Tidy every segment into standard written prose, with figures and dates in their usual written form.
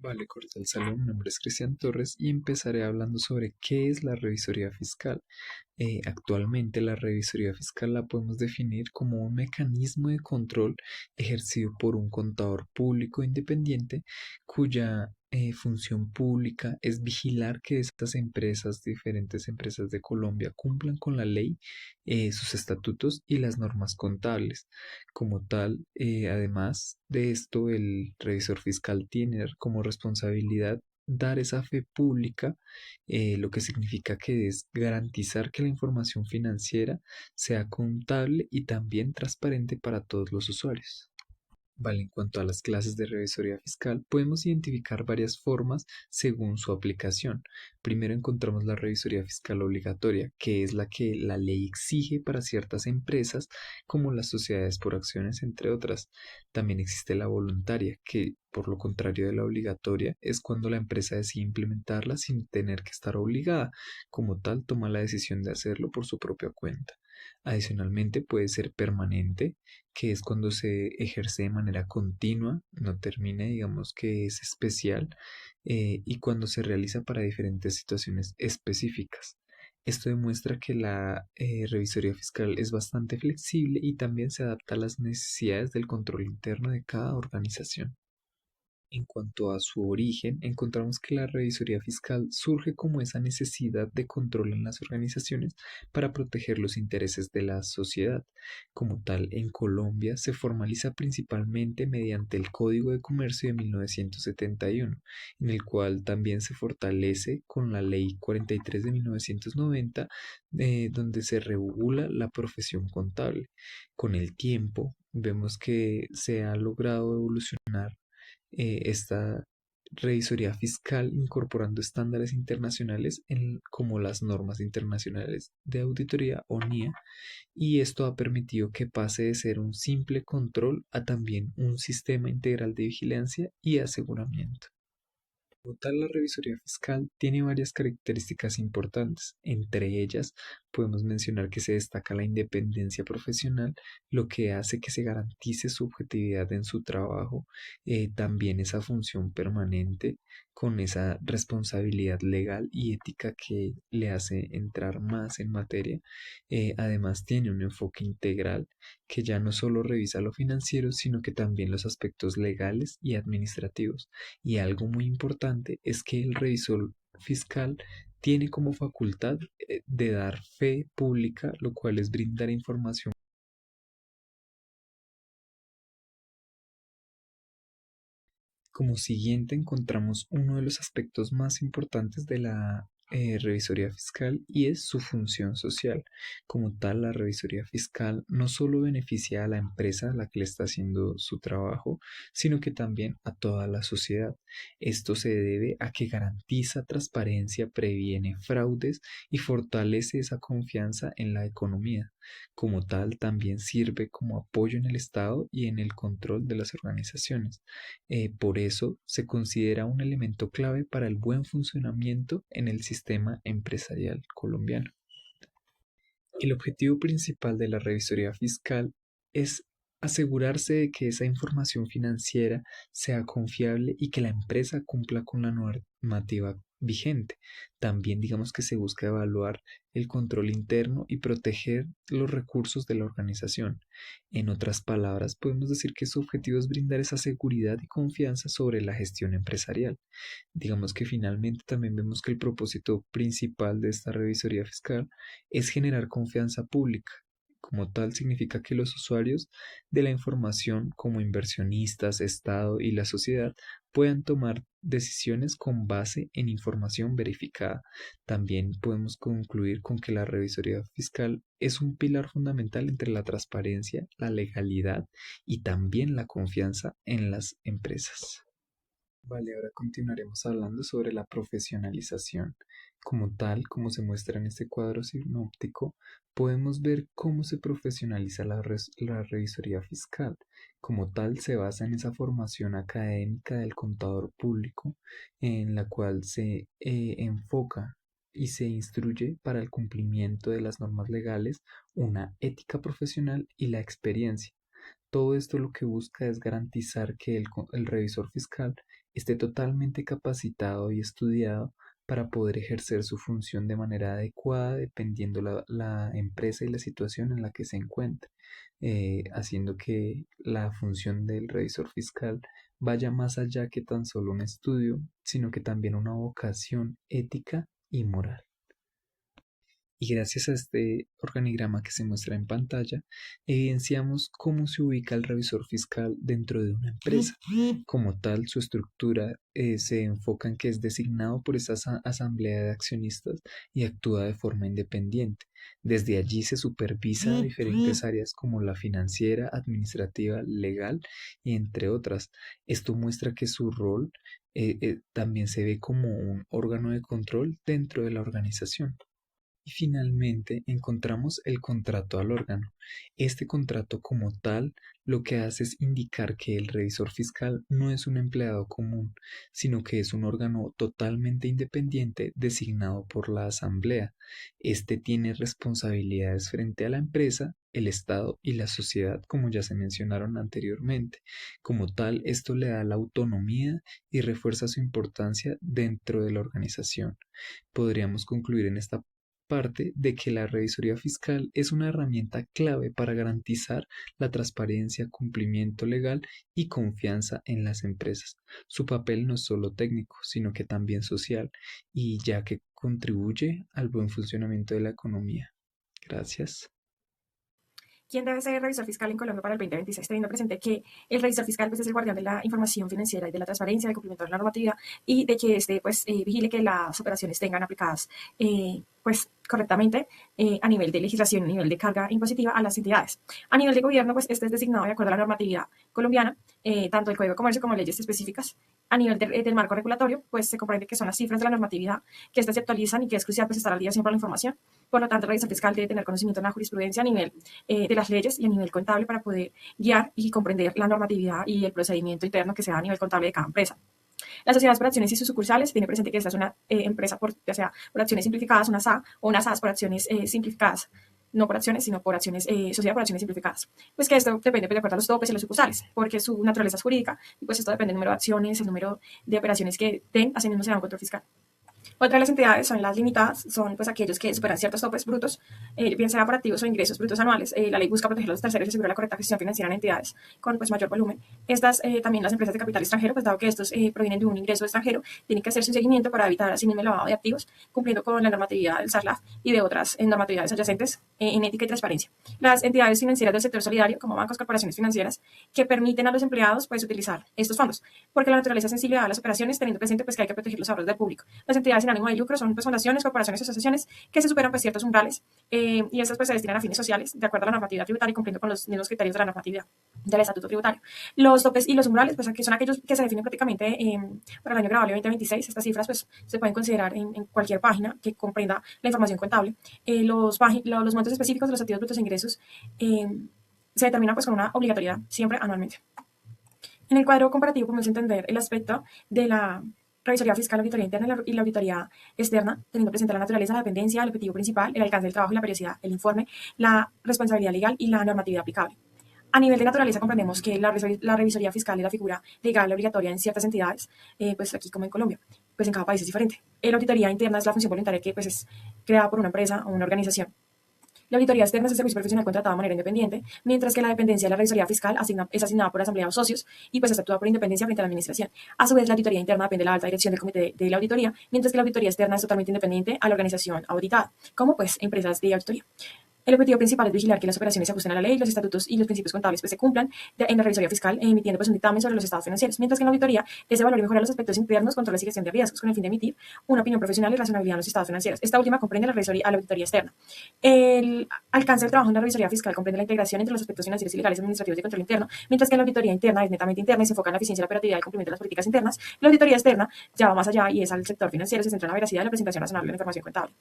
Vale, cordial saludo, mi nombre es Cristian Torres y empezaré hablando sobre qué es la revisoría fiscal. Actualmente la revisoría fiscal la podemos definir como un mecanismo de control ejercido por un contador público independiente cuya función pública es vigilar que estas empresas, diferentes empresas de Colombia, cumplan con la ley, sus estatutos y las normas contables. Como tal, además de esto, el revisor fiscal tiene como responsabilidad dar esa fe pública, lo que significa que es garantizar que la información financiera sea contable y también transparente para todos los usuarios. Vale, en cuanto a las clases de revisoría fiscal, podemos identificar varias formas según su aplicación. Primero encontramos la revisoría fiscal obligatoria, que es la que la ley exige para ciertas empresas, como las sociedades por acciones, entre otras. También existe la voluntaria, que por lo contrario de la obligatoria, es cuando la empresa decide implementarla sin tener que estar obligada. Como tal, toma la decisión de hacerlo por su propia cuenta. Adicionalmente, puede ser permanente, que es cuando se ejerce de manera continua, no termina, digamos que es especial, y cuando se realiza para diferentes situaciones específicas. Esto demuestra que la revisoría fiscal es bastante flexible y también se adapta a las necesidades del control interno de cada organización. En cuanto a su origen, encontramos que la revisoría fiscal surge como esa necesidad de control en las organizaciones para proteger los intereses de la sociedad. Como tal, en Colombia se formaliza principalmente mediante el Código de Comercio de 1971, en el cual también se fortalece con la Ley 43 de 1990, donde se regula la profesión contable. Con el tiempo, vemos que se ha logrado evolucionar esta revisoría fiscal incorporando estándares internacionales como las normas internacionales de auditoría o NIA, y esto ha permitido que pase de ser un simple control a también un sistema integral de vigilancia y aseguramiento. Como tal, la revisoría fiscal tiene varias características importantes. Entre ellas, podemos mencionar que se destaca la independencia profesional, lo que hace que se garantice su objetividad en su trabajo, también esa función permanente con esa responsabilidad legal y ética que le hace entrar más en materia. Además, tiene un enfoque integral que ya no solo revisa lo financiero, sino que también los aspectos legales y administrativos. Y algo muy importante es que el revisor fiscal tiene como facultad de dar fe pública, lo cual es brindar información. Como siguiente encontramos uno de los aspectos más importantes de la revisoría fiscal, y es su función social. Como tal, la revisoría fiscal no solo beneficia a la empresa a la que le está haciendo su trabajo, sino que también a toda la sociedad. Esto se debe a que garantiza transparencia, previene fraudes y fortalece esa confianza en la economía. Como tal, también sirve como apoyo en el Estado y en el control de las organizaciones. Por eso se considera un elemento clave para el buen funcionamiento en el sistema empresarial colombiano. El objetivo principal de la revisoría fiscal es asegurarse de que esa información financiera sea confiable y que la empresa cumpla con la normativa vigente. También digamos que se busca evaluar el control interno y proteger los recursos de la organización. En otras palabras, podemos decir que su objetivo es brindar esa seguridad y confianza sobre la gestión empresarial. Digamos que finalmente también vemos que el propósito principal de esta revisoría fiscal es generar confianza pública. Como tal, significa que los usuarios de la información, como inversionistas, Estado y la sociedad, puedan tomar decisiones con base en información verificada. También podemos concluir con que la revisoría fiscal es un pilar fundamental entre la transparencia, la legalidad y también la confianza en las empresas. Vale, ahora continuaremos hablando sobre la profesionalización. Como tal, como se muestra en este cuadro sinóptico, podemos ver cómo se profesionaliza la revisoría fiscal. Como tal, se basa en esa formación académica del contador público, en la cual se enfoca y se instruye para el cumplimiento de las normas legales, una ética profesional y la experiencia. Todo esto lo que busca es garantizar que el revisor fiscal esté totalmente capacitado y estudiado para poder ejercer su función de manera adecuada dependiendo la empresa y la situación en la que se encuentre, haciendo que la función del revisor fiscal vaya más allá que tan solo un estudio, sino que también una vocación ética y moral. Y gracias a este organigrama que se muestra en pantalla, evidenciamos cómo se ubica el revisor fiscal dentro de una empresa. Como tal, su estructura se enfoca en que es designado por esa asamblea de accionistas y actúa de forma independiente. Desde allí se supervisa diferentes áreas como la financiera, administrativa, legal y entre otras. Esto muestra que su rol también se ve como un órgano de control dentro de la organización. Y finalmente encontramos el contrato al órgano. Este contrato como tal lo que hace es indicar que el revisor fiscal no es un empleado común, sino que es un órgano totalmente independiente designado por la asamblea. Este tiene responsabilidades frente a la empresa, el Estado y la sociedad, como ya se mencionaron anteriormente. Como tal, esto le da la autonomía y refuerza su importancia dentro de la organización. Podríamos concluir en esta parte de que la revisoría fiscal es una herramienta clave para garantizar la transparencia, cumplimiento legal y confianza en las empresas. Su papel no es solo técnico, sino que también social, y ya que contribuye al buen funcionamiento de la economía. Gracias. ¿Quién debe ser el revisor fiscal en Colombia para el 2026? Teniendo presente que el revisor fiscal pues, es el guardián de la información financiera y de la transparencia, del cumplimiento de la normativa y de que vigile que las operaciones tengan aplicadas pues, correctamente a nivel de legislación, a nivel de carga impositiva a las entidades. A nivel de gobierno, pues este es designado de acuerdo a la normatividad colombiana, tanto el Código de Comercio como leyes específicas. A nivel del marco regulatorio, pues se comprende que son las cifras de la normatividad que estas se actualizan y que es crucial pues, estar al día siempre con la información. Por lo tanto, el revisor fiscal debe tener conocimiento de la jurisprudencia a nivel de las leyes y a nivel contable para poder guiar y comprender la normatividad y el procedimiento interno que se da a nivel contable de cada empresa. Las sociedades por acciones y sus sucursales, tiene presente que esta es una empresa ya sea por acciones simplificadas, una SA o una SAS por acciones simplificadas, no por acciones, sino por acciones, sociedad por acciones simplificadas. Pues que esto depende pues, de acuerdo a los topes y las sucursales, porque su naturaleza es jurídica y pues esto depende del número de acciones, el número de operaciones que den, haciendo se da un control fiscal. Otra de las entidades son las limitadas, son pues aquellos que superan ciertos topes brutos, bien sea por activos o ingresos brutos anuales. La ley busca proteger a los terceros y asegurar la correcta gestión financiera en entidades con pues mayor volumen. Estas también las empresas de capital extranjero, pues dado que estos provienen de un ingreso extranjero, tienen que hacerse un seguimiento para evitar así mismo el lavado de activos, cumpliendo con la normatividad del SARLAF y de otras normatividades adyacentes en ética y transparencia. Las entidades financieras del sector solidario, como bancos, corporaciones financieras, que permiten a los empleados pues utilizar estos fondos, porque la naturaleza sensible a las operaciones, teniendo presente pues que hay que proteger los ahorros del público. Las entidades sin ánimo de lucro son pues, fundaciones, corporaciones, asociaciones que se superan pues, ciertos umbrales y estas pues, se destinan a fines sociales de acuerdo a la normatividad tributaria y cumpliendo con los mismos criterios de la normatividad del estatuto tributario. Los topes y los umbrales pues, son aquellos que se definen prácticamente para el año grabable 2026. Estas cifras pues, se pueden considerar en cualquier página que comprenda la información contable. Los montos específicos de los activos brutos e ingresos se determinan pues, con una obligatoriedad siempre anualmente. En el cuadro comparativo podemos entender el aspecto de la revisoría fiscal, la auditoría interna y la auditoría externa, teniendo presente la naturaleza, la dependencia, el objetivo principal, el alcance del trabajo y la periodicidad, el informe, la responsabilidad legal y la normatividad aplicable. A nivel de naturaleza comprendemos que la revisoría fiscal es la figura legal obligatoria en ciertas entidades, pues aquí como en Colombia, pues en cada país es diferente. La auditoría interna es la función voluntaria que pues es creada por una empresa o una organización. La auditoría externa es el servicio profesional contratado de manera independiente, mientras que la dependencia de la revisoría fiscal es asignada por asamblea o socios y pues es actuada por independencia frente a la administración. A su vez, la auditoría interna depende de la alta dirección del comité de la auditoría, mientras que la auditoría externa es totalmente independiente a la organización auditada, como pues empresas de auditoría. El objetivo principal es vigilar que las operaciones se ajusten a la ley, los estatutos y los principios contables pues, se cumplan en la revisoría fiscal, emitiendo pues, un dictamen sobre los estados financieros, mientras que en la auditoría es evaluar y mejorar los aspectos internos, controles y gestión de riesgos, con el fin de emitir una opinión profesional y razonabilidad en los estados financieros. Esta última comprende la auditoría externa. El alcance del trabajo en la revisoría fiscal comprende la integración entre los aspectos financieros y legales administrativos de control interno, mientras que la auditoría interna es netamente interna y se enfoca en la eficiencia, la operatividad y el cumplimiento de las políticas internas. La auditoría externa ya va más allá y es al sector financiero, se centra en la veracidad de la presentación razonable de la información contable.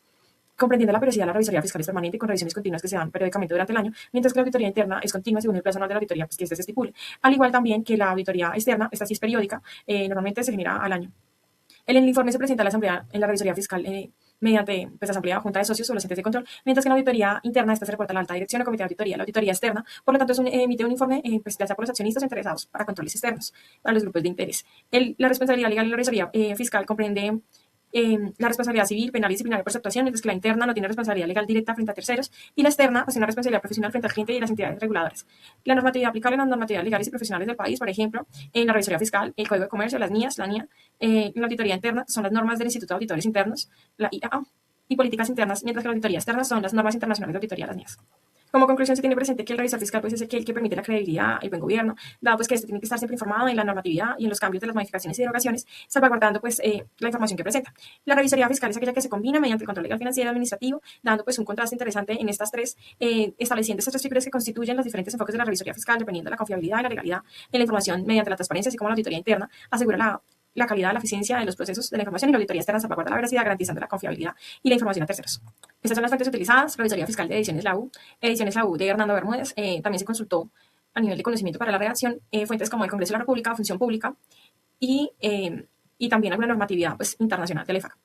Comprendiendo la periodicidad, la revisoría fiscal es permanente con revisiones continuas que se dan periódicamente durante el año, mientras que la auditoría interna es continua según el plazo anual de la auditoría pues, que se estipule. Al igual también que la auditoría externa, esta sí es periódica, normalmente se genera al año. En el informe se presenta a la Asamblea en la revisoría fiscal mediante pues, asamblea o junta de socios o los entes de control, mientras que en la auditoría interna esta se reporta a la alta dirección o comité de auditoría. La auditoría externa, por lo tanto, emite un informe pues, ya sea por los accionistas interesados para controles externos, para los grupos de interés. La responsabilidad legal y la revisoría fiscal comprende la responsabilidad civil, penal y disciplinaria por su actuación, mientras que la interna no tiene responsabilidad legal directa frente a terceros y la externa pues, tiene una responsabilidad profesional frente al cliente y las entidades reguladoras. La normatividad aplicable en las normatividades legales y profesionales del país, por ejemplo, en la revisoría fiscal, el Código de Comercio, las NIAs, la NIA, la auditoría interna son las normas del Instituto de Auditores Internos, la IAA, y políticas internas, mientras que la auditoría externa son las normas internacionales de auditoría, las NIAs. Como conclusión, se tiene presente que el revisor fiscal pues, es aquel que permite la credibilidad, el buen gobierno, dado pues, que este tiene que estar siempre informado en la normatividad y en los cambios de las modificaciones y derogaciones, salvaguardando pues, la información que presenta. La revisoría fiscal es aquella que se combina mediante el control legal, financiero y administrativo, dando pues, un contraste interesante en estas tres, estableciendo estas tres figuras que constituyen los diferentes enfoques de la revisoría fiscal, dependiendo de la confiabilidad y la legalidad en la información mediante la transparencia, así como la auditoría interna, asegura la calidad, la eficiencia de los procesos de la información y la auditoría externa salvaguarda la veracidad, garantizando la confiabilidad y la información a terceros. Estas son las fuentes utilizadas: Revisoría Fiscal de Ediciones La U de Hernando Bermúdez. También se consultó a nivel de conocimiento para la redacción fuentes como el Congreso de la República, Función Pública y también alguna normatividad pues, internacional de la EFAC.